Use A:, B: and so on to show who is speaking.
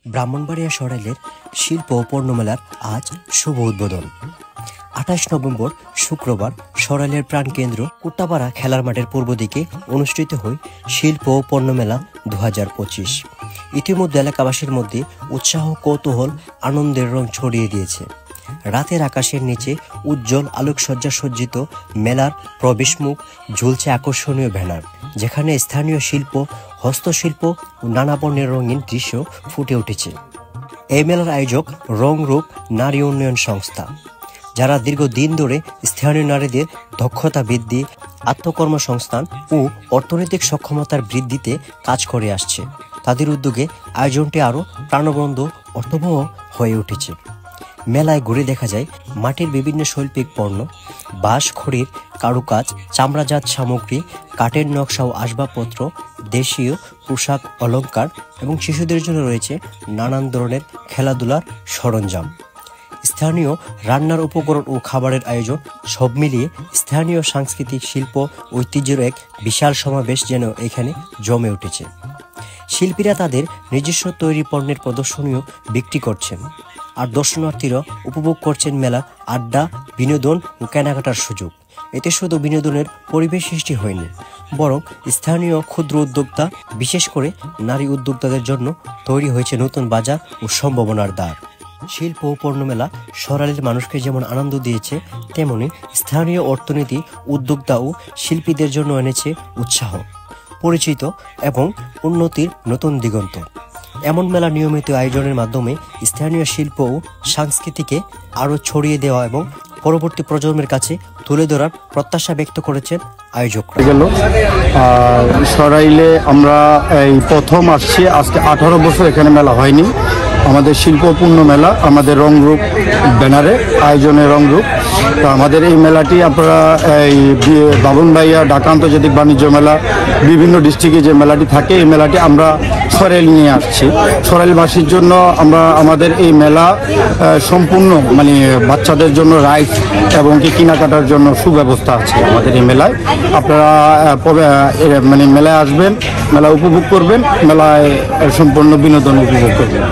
A: ব্রাহ্মণবাড়িয়া সরাইলের শিল্প ও পণ্যমেলার আজ শুভ উদ্বোধন। 28 নভেম্বর শুক্রবার সরাইলের প্রাণকেন্দ্র কুট্টাপাড়া খেলার মাঠের পূর্ব দিকে অনুষ্ঠিত হয় শিল্প ও পণ্যমেলা 2025। ইতিমধ্যে এলাকাবাসীর মধ্যে উৎসাহ, কৌতূহল, আনন্দের রং ছড়িয়ে দিয়েছে। রাতের আকাশের নিচে উজ্জ্বল আলোকসজ্জা সজ্জিত মেলার প্রবেশমুখ ঝুলছে আকর্ষণীয় ব্যানার, যেখানে স্থানীয় শিল্প, হস্তশিল্প ও নানা বর্ণের রঙিন দৃশ্য ফুটে উঠেছে। এই মেলার আয়োজক রংরূপ নারী উন্নয়ন সংস্থা, যারা দীর্ঘদিন ধরে স্থানীয় নারীদের দক্ষতা বৃদ্ধি, আত্মকর্মসংস্থান ও অর্থনৈতিক সক্ষমতার বৃদ্ধিতে কাজ করে আসছে। তাদের উদ্যোগে আয়োজনটি আরও প্রাণবন্ত, অর্থবহ হয়ে উঠেছে। মেলায় ঘুরে দেখা যায় মাটির বিভিন্ন শৈল্পিক পণ্য, বাঁশ, খড়ির কারুকাজ, চামড়াজাত সামগ্রী, কাঠের নকশা ও আসবাবপত্র, দেশীয় পোশাক, অলংকার এবং শিশুদের জন্য রয়েছে নানান ধরনের খেলাধুলার সরঞ্জাম। স্থানীয় রান্নার উপকরণ ও খাবারের আয়োজন, সব মিলিয়ে স্থানীয় সাংস্কৃতিক শিল্প ঐতিহ্যের এক বিশাল সমাবেশ যেন এখানে জমে উঠেছে। শিল্পীরা তাদের নিজস্ব তৈরি পণ্যের প্রদর্শনীও বিক্রি করছেন, আর দর্শনার্থীরা উপভোগ করছেন মেলার আড্ডা, বিনোদন ও কেনাকাটার সুযোগ। এতে শুধু বিনোদনের পরিবেশ সৃষ্টি হয়নি, বরং স্থানীয় ক্ষুদ্র উদ্যোক্তা, বিশেষ করে নারী উদ্যোক্তাদের জন্য তৈরি হয়েছে নতুন বাজার ও সম্ভাবনার দ্বার। শিল্প ও পণ্যমেলা সরাইলের মানুষকে যেমন আনন্দ দিয়েছে, তেমনি স্থানীয় অর্থনীতি, উদ্যোক্তা ও শিল্পীদের জন্য এনেছে উৎসাহ, পরিচিত এবং উন্নতির নতুন দিগন্ত। এমন মেলা নিয়মিত আয়োজনের মাধ্যমে স্থানীয় শিল্প ও সংস্কৃতিকে আরও ছড়িয়ে দেওয়া এবং পরবর্তী প্রজন্মের কাছে তুলে ধরার প্রত্যাশা ব্যক্ত করেছেন আয়োজকরা।
B: সরাইলে আমরা এই প্রথম আসছি, আজকে 18 বছর এখানে মেলা হয়নি। আমাদের শিল্পপূর্ণ মেলা, আমাদের রংরূপ ব্যানারে আয়োজনের রংরূপ। তো আমাদের এই মেলাটি আপনারা এই ব্রাহ্মণবাড়িয়া ঢাকা আন্তর্জাতিক বাণিজ্য মেলা, বিভিন্ন ডিস্ট্রিক্টে যে মেলাটি থাকে, এই মেলাটি আমরা সরাইল নিয়ে আসছি। সরাইলবাসীর জন্য আমরা আমাদের এই মেলা সম্পূর্ণ বাচ্চাদের জন্য রাইড এবং কেনাকাটার জন্য সুব্যবস্থা আছে আমাদের এই মেলায়। আপনারা মেলায় আসবেন, মেলা উপভোগ করবেন, মেলায় সম্পূর্ণ বিনোদন উপভোগ করবেন।